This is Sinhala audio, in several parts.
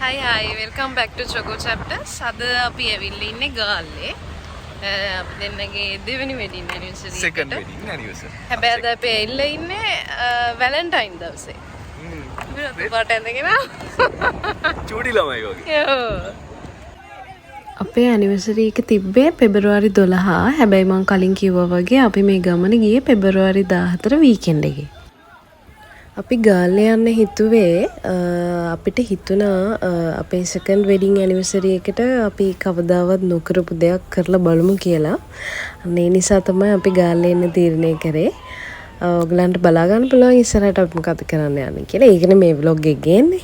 Hi, welcome back to Choco Chapters. අද අපි ඇවිල්ලා ඉන්නේ ගාල්ලේ. අපි දෙන්නගේ දෙවෙනි wedding anniversary එකට. Second wedding anniversary. හැබැයි අද අපි ඇවිල්ලා ඉන්නේ වැලන්ටයින් දවසේ. වට ඇඳගෙන චූටි ළමයි වගේ. අපේ ඇනිවර්සරි එක තිබ්බේ පෙබරවාරි 12. හැබැයි මම කලින් කිව්වා වගේ අපි මේ ගමන ගියේ පෙබරවාරි 14 වීකෙන්ඩ් එකේ. අපි ගාල්ලේ යන්න හිතුවේ අපිට හිතුණා අපේ සෙකන්ඩ් වෙඩින් ඇනිවර්සරි එකට අපි කවදාවත් නොකරපු දෙයක් කරලා බලමු කියලා. අන්න ඒ නිසා තමයි අපි ගාල්ලේ එන්න තීරණය කරේ. ඔයගලන්ට බලා ගන්න පුළුවන් ඉස්සරහට අපි මොකද කරන්න යන්නේ කියලා. ඒකනේ මේ vlog එක ගේන්නේ.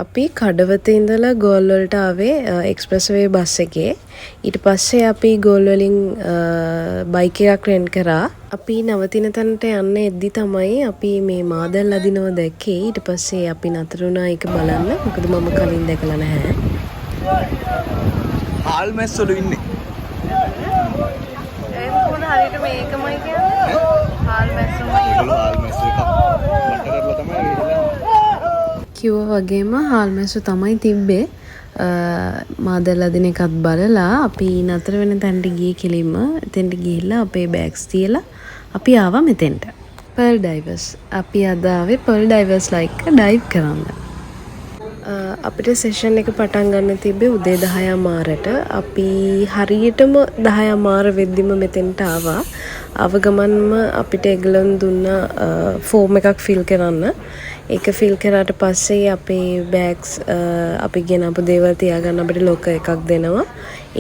අපි කඩවතේ ඉඳලා ගෝල් වලට ආවේ එක්ස්ප්‍රස් වේ බස් එකේ. ඊට පස්සේ අපි ගෝල් වලින් බයික් එකක් රෙන්ට් කරා. අපි නවතින තැනට යන්න එද්දි තමයි අපි මේ මාදල් අදිනවා දැක්කේ. ඊට පස්සේ අපි නතර වුණා ඒක බලන්න. මොකද මම කලින් දැකලා නැහැ. හාල් මැස්සලු ඉන්නේ. ඒක කොහොමද හරියට මේකමයි කියන්නේ? හාල් මැස්සමයි. හාල් මැස්ස එකක් මට කරලා තමයි කිව්වා වගේම හාල් මැස්සු තමයි තිබ්බේ. මාදල් අදින එකත් බලලා අපි නතර වෙන තැනට ගියේ කෙලින්ම. එතෙන්ට ගිහිල්ලා අපේ බෑග්ස් තියලා අපි ආවා මෙතෙන්ට. Pearl divorce. අපි අද ආවේ පර්ල් ඩයිවර්ස්ලා එක්ක ඩයිව් කරන්න. අපිට සෙෂන් එක පටන් ගන්න තිබ්බේ උදේ 10 මාරට. අපි හරියටම 10 මාර වෙද්දිම මෙතෙන්ට ආවා. ආව ගමන්ම අපිට එගලන් දුන්න ෆෝම් එකක් ෆිල් කරන්න. ඒක ෆිල් කරාට පස්සේ අපේ බෑග්ස් අපි ගෙනපු දේවල් තියාගන්න අපිට ලොකර් එකක් දෙනවා.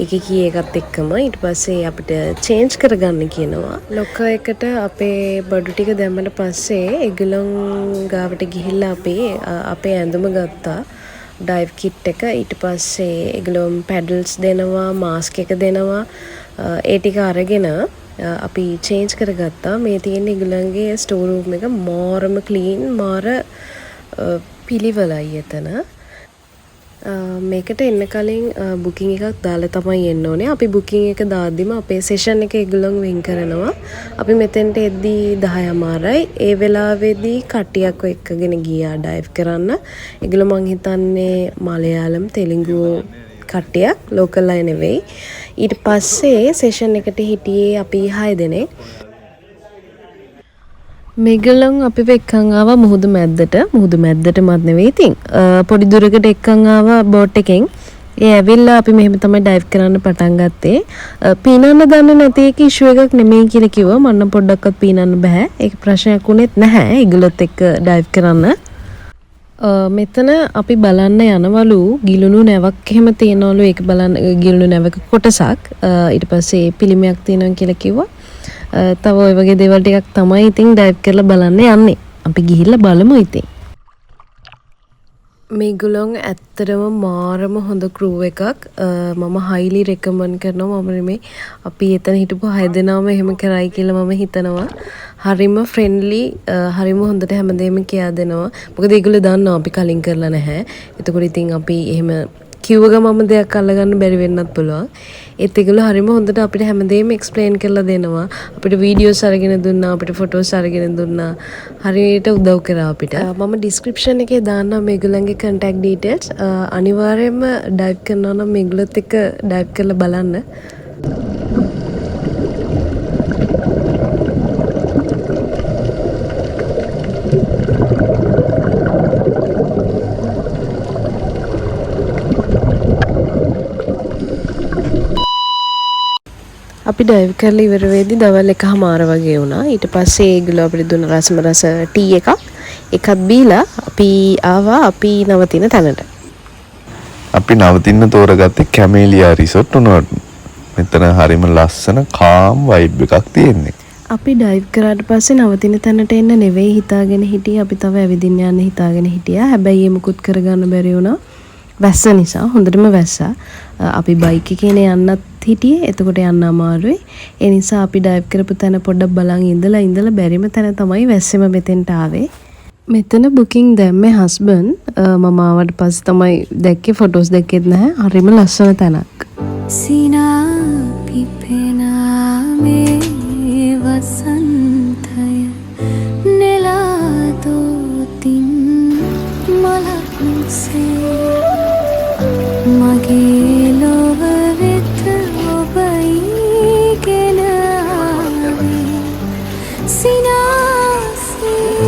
ඒකේ කී එකත් එක්කම ඊට පස්සේ අපිට චේන්ජ් කරගන්න කියනවා. ලොකර් එකට අපේ බඩු ටික දැම්මට පස්සේ ඒගොල්ලන් ගාවට ගිහිල්ලා අපේ ඇඳුම ගත්තා. ඩයිව් කිට් එක. ඊට පස්සේ ඒගොල්ලන් පැඩල්ස් දෙනවා, මාස්ක් එක දෙනවා. ඒ ටික අරගෙන අපි චේන්ජ් කරගත්තා. මේ තියෙන ඒගොල්ලන්ගේ ස්ටෝර් රූම් එක මාරම ක්ලීන්, මාර පිළිවෙලයි එතන. මේකට එන්න කලින් බුකින් එකක් දාලා තමයි එන්න ඕනේ. අපි බුකින් එක දාද්දිම අපේ සෙෂන් එක ඒගොල්ලන් වෙන් කරනවා. අපි මෙතෙන්ට එද්දී 10 මාරයි. ඒ වෙලාවේදී කට්ටියක් එක්කගෙන ගියා ඩයිව් කරන්න. ඒගොල්ලෝ මං හිතන්නේ මලයාලම්, තෙලිඟු කට්ටියක්, ලෝකල් අය නෙවෙයි. ඊට පස්සේ සෙෂන් එකට හිටියේ අපි 6 දෙනෙක්. මේගොල්ලන් අපිව එක්කන් ආවා මුහුදු මැද්දට. මුහුදු මැද්දටමත් නෙවෙයි ඉතින් පොඩි දුරකට එක්කන් ආවා බෝට් එකෙන්. ඒ ඇවිල්ලා අපි මෙහෙම තමයි ඩයිව් කරන්න පටන් ගත්තේ. පීනන්න දන්නේ නැති එක ඉෂුව එකක් නෙමෙයි කියලා කිව්වා. මන්න පොඩ්ඩක්වත් පීනන්න බෑ. ඒක ප්‍රශ්නයක් වුණෙත් නැහැ. ඒගොල්ලොත් එක්ක ඩයිව් කරන්න. මෙතන අපි බලන්න යනවලු ගිලුණු නැවක් එහෙම තියෙනවලු. ඒක බලන්න ගිලුණු නැවක කොටසක්. ඊට පස්සේ පිළිමයක් තියෙනවා කියලා කිව්වා. තව ඔය වගේ දේවල් ටිකක් තමයි ඉතින් ඩයිව් කරලා බලන්න යන්නේ. අපි ගිහිල්ලා බලමු ඉතින්. මේගොල්ලෝ ඇත්තටම මාරම හොඳ ක්‍රූ එකක්. මම හයිලි රෙකමන්ඩ් කරනවා. මම මේ අපි එතන හිටපු 6 දෙනාම එහෙම කරයි කියලා මම හිතනවා. හරිම ෆ්‍රෙන්ඩ්ලි, හරිම හොඳට හැමදේම කියා දෙනවා. මොකද ඒගොල්ලෝ දන්නවා අපි කලින් කරලා නැහැ. එතකොට ඉතින් අපි එහෙම කිව්ව ගමම දෙයක් අල්ලගන්න බැරි වෙන්නත් පුළුවන්. ඒත් ඒගොල්ලෝ හරිම හොඳට අපිට හැමදේම එක්ස්ප්ලেইন කරලා දෙනවා. අපිට වීඩියෝස් අරගෙන දුන්නා, අපිට ෆොටෝස් අරගෙන දුන්නා. හරියට උදව් කරා අපිට. මම ඩිස්ක්‍රිප්ෂන් එකේ දාන්නම් මේගොල්ලන්ගේ contact details. අනිවාර්යයෙන්ම ඩයිව් කරනවා නම් මේගොල්ලොත් එක්ක ඩයිව් කරලා බලන්න. අපි ඩයිව් කරලා ඉවර වෙද්දි දවල් 1:00 වගේ වුණා. ඊට පස්සේ ඒගොල්ලෝ අපිට දුන්න රස ටී එකක්. එකක් බීලා අපි ආවා අපි නවතින තැනට. අපි නවතින්න තෝරගත්තේ කැමේලියා රිසෝට් උනට. මෙතන හරිම ලස්සන කාම් වයිබ් එකක් තියෙන්නේ. අපි ඩයිව් කරාට පස්සේ නවතින තැනට එන්න නෙවෙයි හිතාගෙන හිටියේ. අපි තව ඇවිදින්න යන්න හිතාගෙන හිටියා. හැබැයි ඒ මුකුත් කරගන්න බැරි වුණා. වැස්ස නිසා හොඳටම වැස්සා. අපි බයික් එකේ යන්නත් හිටියේ. එතකොට යන්න අමාරුයි. ඒ නිසා අපි ඩයිව් කරපු තැන පොඩ්ඩක් බලන් ඉඳලා බැරිම තැන තමයි වැස්සෙම මෙතෙන්ට ආවේ. මෙතන බුකින් දැම්මේ හස්බන්ඩ්. මම ආවට පස්සේ තමයි දැක්කේ. ෆොටෝස් දැක්කෙත් නැහැ. හරිම ලස්සන තැනක්. සිනා පිපෙනා මේ වසන්තය නෙලා දෝතින් මලක් සේ සිනාසේ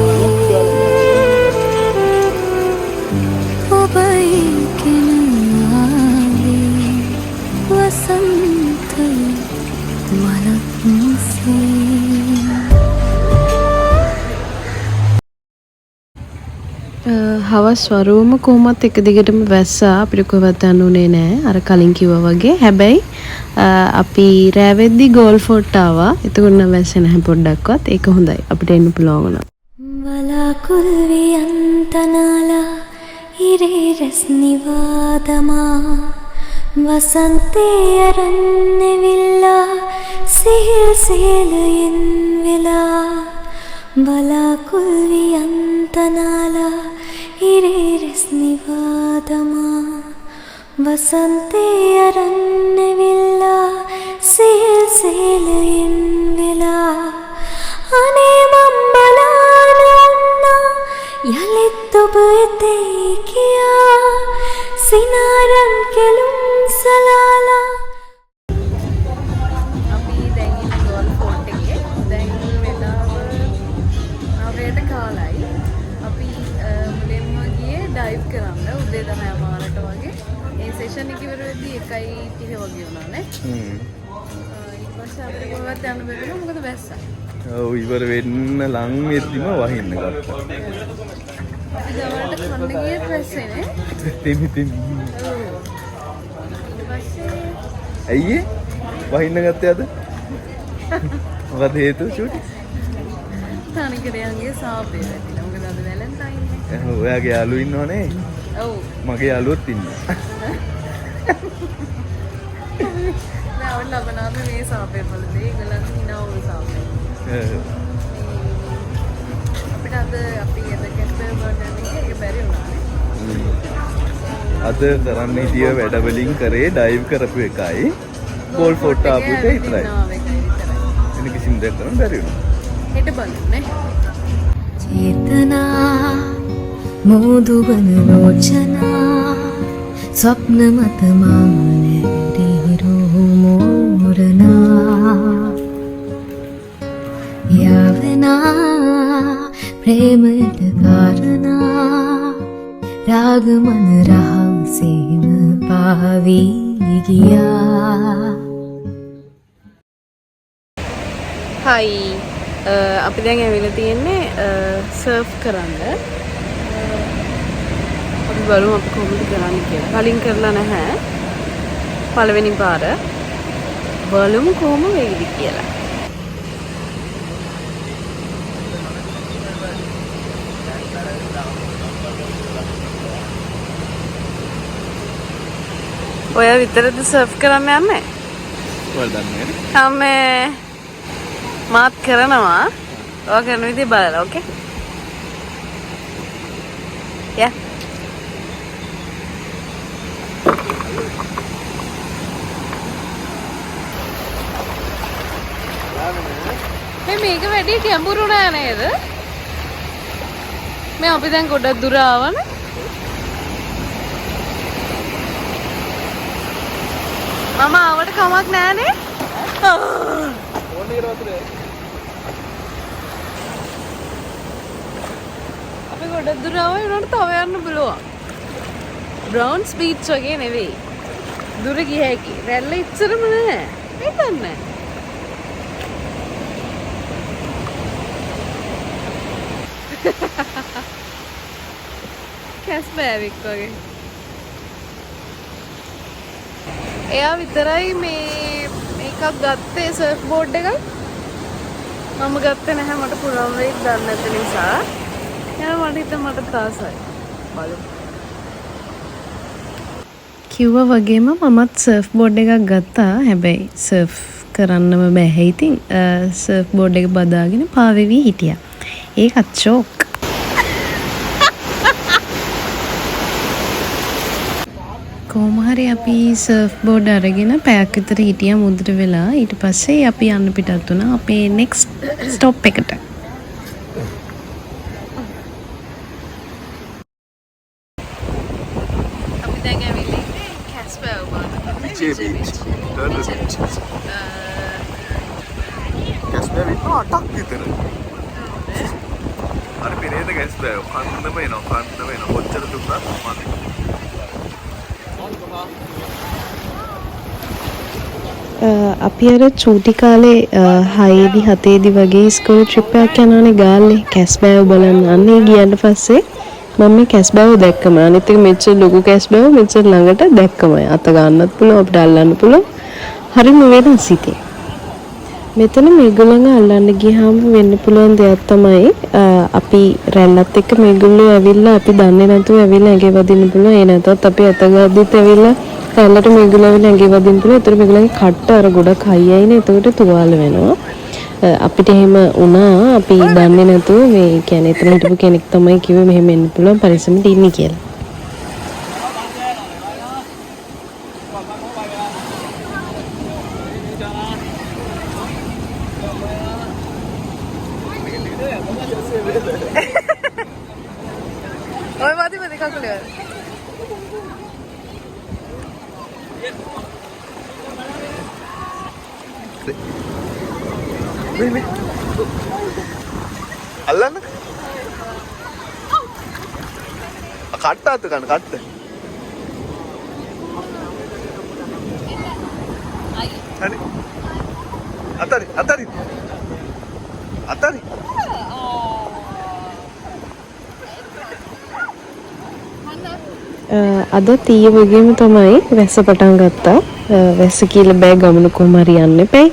ඔබයි කෙනාවේ වසන්තය මනක්සේ හවස් වරුවම කොහොමත් එක දිගටම වැස්සා අපිට කොහෙවත් යන්න උනේ නෑ අර කලින් කිව්වා වගේ. හැබැයි අපි රෑවෙද්දි ගෝල්ෆෝට් ආවා. එතකොට නම් වැස්සේ නැහැ පොඩ්ඩක්වත්. ඒක හොඳයි. අපිට එන්න පුළුවන් වුණා. වලාකුල් වියන්තනාලා ඉරේ රැස් නිවාදමා වසන්තේ අරන්නවිල්ලා සිහිල් සේලයෙන් වෙලා වලාකුල් වියන්තනාලා ඉරේ රැස් නිවාදමා වසන්තේ අරන්නවිල්ලා සිහිල් සේලයෙන් වෙලා අනේ මම් බලානුන්නා යලිත් ඔබ එතේ කියා සිනාරන් කෙලුම් සලාලා අපි දැන් ඉන්නේ ගෝල්ෆෝට් එකේ. දැන් වෙලාව 9ට කාලයි. අපි මුලින්ම ගියේ ඩයිව් කරන්න උදේ 10 මාරට වගේ. ඒ සෙෂන් එක ඉවර වෙද්දී 1:30 වගේ වුණා නේ. ඊට පස්සේ අපිට කොහෙවත් යන්න බැරි වුණා මොකද වැස්සා. ඔව් ඉවර වෙන්න ලං වෙද්දිම වහින්න ගත්තා. අපි දවල්ට කන්න ගියේ වැස්සේ නේ. තෙමි තෙමි. ඔව්. ඊට පස්සේ ඇයි ඒ? වහින්න ගත්තේ අද? මොකද හේතුව ෂූටි? තනිකරයන්ගේ සාපේ වැටිලා. මොකද අද වැලන්ටයින් නේ. ඔයාගේ යාළුවෝ ඉන්නවනේ. ඔව්. මගේ යාළුවොත් ඉන්නවා. දැන් ලබනාම මේ සාපේ වලදී ඒගොල්ලන් හිනාවු සාපේ. අපිට අද අපි එද කැස්පර් බර්ගර් එකේ බැරි වුණානේ. අද කරන්න හිටිය වැඩ වලින් කරේ ඩයිව් කරපු එකයි ගෝල් ෆෝට් ආපු එක විතරයි. එන කිසිම දෙයක් කරන්න බැරි වුණා. හෙට බලන්නේ. චේතනා මෝදුවන ලෝචනා ස්වප්න මත මානෙරිරු මෝරනා යවනා ප්‍රේමයට කාරණා රාගමන රහසේම පාවී ගියා. හයි අපි දැන් ඇවිල්ලා තියෙන්නේ සර්ෆ් කරන්න. අපි බලමු අපි කොහොමද කරන්නේ කියලා. කලින් කරලා නැහැ. පළවෙනි පාර. බලමු කොහොම වෙයිද කියලා. ඔය විතරද සර්ෆ් කරන්න යන්නේ? ඔයාලා දන්නේ නේද? අම්මේ මාත් කරනවා. ඔයා කරන විදිහ බලලා ඕකේ? යා. මේක වැඩි ගැඹුරු නෑ නේද? මේ අපි දැන් ගොඩක් දුර ආවනේ. මම ආවට කමක් නෑනේ. අපි ගොඩක් දුර ආවා උනට තව යන්න පුළුවන්. බ්‍රවුන්ස් බීච් වගේ නෙවෙයි. දුර ගිය හැකි. රැල්ල ඉච්චරම නෑ. හිතන්නේ. කැස්බෑවික් වගේ. එයා විතරයි මේකක් ගත්තේ සර්ෆ් බෝඩ් එකක්. මම ගත්තේ නැහැ මට පුළුවන් වෙයි දන්නේ නැති නිසා. එයා මට හිතුවා මට තාසයි. බලමු. කිව්වා වගේම මමත් සර්ෆ් බෝඩ් එකක් ගත්තා. හැබැයි සර්ෆ් කරන්නම බැහැ ඉතින්. සර්ෆ් බෝඩ් එක බදාගෙන පාවෙවි හිටියා. ඒකත් ෂෝක්. කොහොම හරි අපි සර්ෆ් බෝඩ් අරගෙන පැයක් විතර හිටියා මුද්‍ර වෙලා. ඊට පස්සේ අපි යන්න පිටත් වුණා අපේ නෙක්ස්ට් ස්ටොප් එකට. අපි දැන් ඇවිල්ලා ඉන්නේ කැස්පර් බර්ගර්. Beach. Turtle beach. බෑව් ඉන්නවා 8ක් විතර. අර පෙරේත කැස් බෑව් කන්නම එනවා කොච්චර දුන්නත් මදි. අපි අර චූටි කාලේ 6 7 වගේ ස්කූල් ට්‍රිප් එකක් යනවානේ ගාල්ලේ කැස් බෑව් බලන්න. අන්නේ ගියන් පස්සේ මම මේ කැස් බෑව් දැක්කම අනිත් එක මෙච්චර ලොකු කැස් බෑව් මෙච්චර ළඟට දැක්කම අත ගන්නත් පුළුවන් අපිට අල්ලන්න පුළුවන්. හරිම වෙනස් ඉතින්. මෙතන මේගොල්ලන්ව අල්ලන්න ගියාම වෙන්න පුළුවන් දෙයක් තමයි අපි රැල්ලත් එක්ක මේගොල්ලෝ ඇවිල්ලා අපි දන්නේ නැතුව ඇවිල්ලා ඇඟේ වදින්න පුළුවන්. ඒ නැතත් අපි අත ගද්දිත් ඇවිල්ලා රැල්ලට මේගොල්ලෝ ඇවිල්ලා ඇඟේ වදින්න පුළුවන්. ඒතර මේගොල්ලන්ගේ කට්ට අර ගොඩක් හයියයිනේ. එතකොට තුවාල වෙනවා. අපිට එහෙම වුණා අපි දන්නේ නැතුව මේ කියන්නේ එතන හිටපු කෙනෙක් තමයි කිව්වේ මෙහෙම එන්න පුළුවන් පරිස්සමට ඉන්නේ කියලා. ඔය මදි කකුලේ. මේ අල්ලන්න කට්ට අත ගන්න කට්ට හරි අතරි අද 10 වගේම තමයි වැස්ස පටන් ගත්තා. වැස්ස කියලා බෑ ගමන කොහම හරි යන්න එපයි.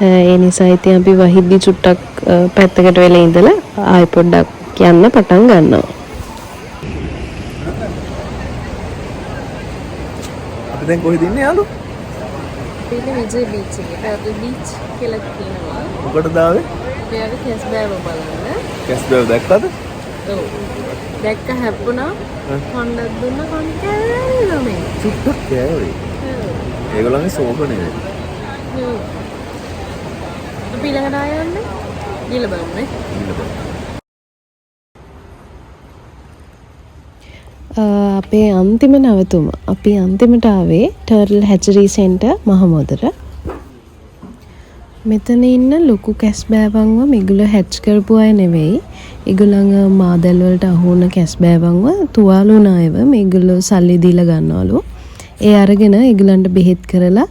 ඒ නිසා ඉතින් අපි වහිද්දි චුට්ටක් පැත්තකට වෙලා ඉඳලා ආයෙ පොඩ්ඩක් යන්න පටන් ගන්නවා. අපි දැන් කොහෙද ඉන්නේ යාළුවෝ? අපි විජේ බීච් එකේ. පැදු බීච් කියලා කියනවා. මොකටද ආවේ? අපි ආවේ කැස් බෑව බලන්න. කැස් බෑව දැක්කද? ඔව්. දැක්ක හැප්පුණා. කොණ්ඩක් දුන්න කොණ්ඩ කෑවේ මේ. චුට්ටක් කෑවේ. ඒගොල්ලන්ගේ සෝබනේ. අපි ළඟට ආයන්නේ. ගිහලා බලන්න. අපේ අන්තිම නැවතුම අපි අන්තිමට ආවේ ටර්ටල් හැචරි සෙන්ටර් මහමොදර. මෙතන ඉන්න ලොකු කැස් බෑවන්ව මේගොල්ලෝ හැච් කරපු අය නෙවෙයි. ඒගොල්ලන්ගේ මාදල් වලට අහු වුණ කැස් බෑවන්ව තුවාල වුණ අයව මේගොල්ලෝ සල්ලි දීලා ගන්නවලු. ඒ අරගෙන ඒගොල්ලන්ට බෙහෙත් කරලා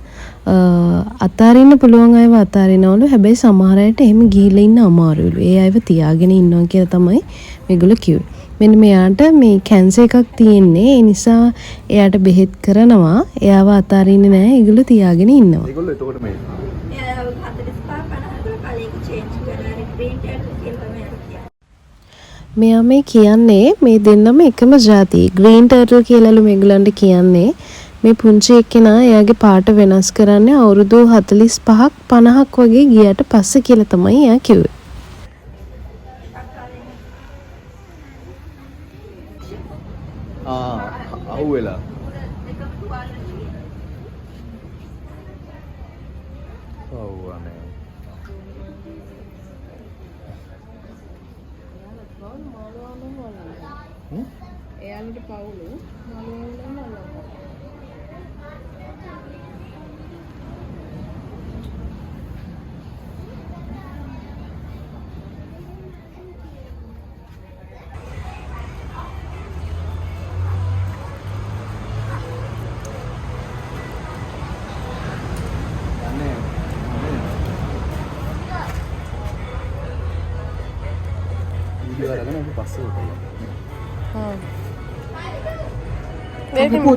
අතාරින්න පුළුවන් අයව අතාරිනවලු. හැබැයි සමහර අයට එහෙම ගිහිල්ලා ඉන්න අමාරුලු. ඒ අයව තියාගෙන ඉන්නවා කියලා තමයි මේගොල්ලෝ කිව්වේ. මෙන්න මෙයාට මේ කැන්සර් එකක් තියෙන්නේ. ඒ නිසා එයාට බෙහෙත් කරනවා. එයාව අතාරින්නේ නැහැ. ඒගොල්ලෝ තියාගෙන ඉන්නවා. ඒගොල්ලෝ එතකොට මේ මෙයා මේ කියන්නේ මේ දෙන්නම එකම જાති ග්‍රීන් ටර්ටල් කියලාලු මේගොල්ලන්ට කියන්නේ. මේ පුංචි එක්කෙනා එයාගේ පාට වෙනස් කරන්නේ අවුරුදු 45ක් 50ක් වගේ ගියට පස්සේ කියලා තමයි එයා කිව්වේ. අහුවෙලා එයාලට පවුලු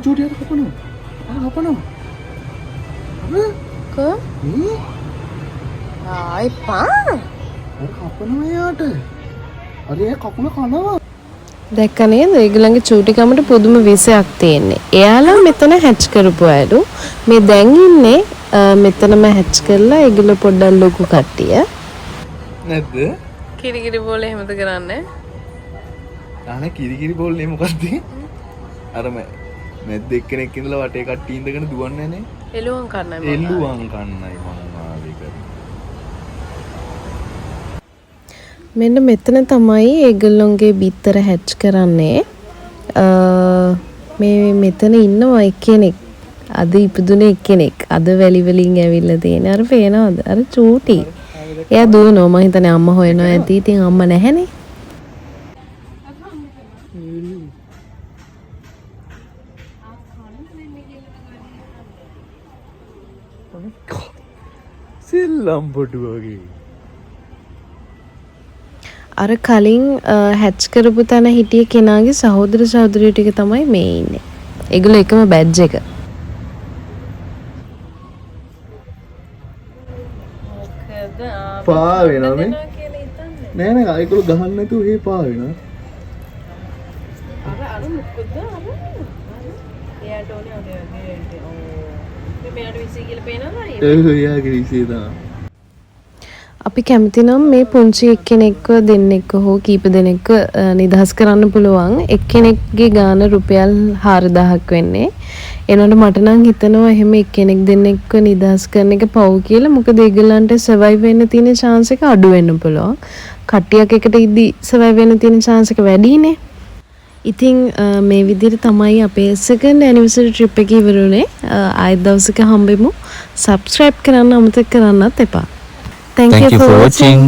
චූටියට කපනවා. කපනවා. ආයි පා කපනවා යාට. අර ඒ කකුල කනවා. දැක්ක නේද? ඒගොල්ලන්ගේ චූටිකමට පුදුම විසයක් තියෙන්නේ. එයාලා මෙතන හැච් කරපු අයලු. මේ දැන් ඉන්නේ මෙතනම හැච් කරලා ඒගොල්ලෝ පොඩ්ඩක් ලොකු කට්ටිය. නැද්ද? කිරිකිරි බෝල එහෙමද කරන්නේ? අනේ කිරිකිරි බෝල්නේ මොකද්ද? අර මැද්ද එක්කෙනෙක් ඉඳලා වටේ කට්ටිය ඉඳගෙන දුවන්නේ නේ. එළුවන් කන්නයි මම. එළුවන් කන්නයි මම ආවේ කරේ. මෙන්න මෙතන තමයි ඒගොල්ලොන්ගේ බිත්තර හැච් කරන්නේ. මේ මෙතන ඉන්නවා එක්කෙනෙක්. අද ඉපදුනේ එක්කෙනෙක්. අද වැලි වලින් ඇවිල්ලා තියෙන. අර පේනවද? අර චූටි. එයා දුවනවා මම හිතන්නේ අම්මා හොයනවා ඇති. ඉතින් අම්මා නැහැනේ. සෙල්ලම් පොඩු වගේ. අර කලින් හැච් කරපු තැන හිටිය කෙනාගේ සහෝදර සහෝදරියෝ ටික තමයි මේ ඉන්නේ. ඒගොල්ලෝ එකම බැජ් එක. පා වෙනවා මේ. නෑ නෑ ඒගොල්ලෝ ගහන්න නැතුව ඒ පා වෙනවා. අර මුකුද්ද අර එයාට ඕනේ ඔය මේ මෙයාට විසි කියලා පේනවා ඒක එයාගේ විසිය තමයි. අපි කැමති නම් මේ පුංචි එක්කෙනෙක්ව දෙන්නෙක්ව හෝ කීප දෙනෙක්ව නිදහස් කරන්න පුළුවන්. එක්කෙනෙක්ගේ ගාන රුපියල් 4000ක් වෙන්නේ. එනකොට මට නම් හිතෙනවා එහෙම එක්කෙනෙක් දෙන්නෙක්ව නිදහස් කරන එක පව් කියලා. මොකද ඒගොල්ලන්ට සර්වයිව් වෙන්න තියෙන chance එක අඩු වෙන්න පුළුවන්. කට්ටියක් එකට ඉදි සර්වයිව් වෙන්න තියෙන chance එක වැඩිනේ. ඉතින් මේ විදිහට තමයි අපේ second anniversary trip එක ඉවරුනේ. ආයෙත් දවසක හම්බෙමු. subscribe කරන්න අමතක කරන්නත් එපා. Thank you for watching.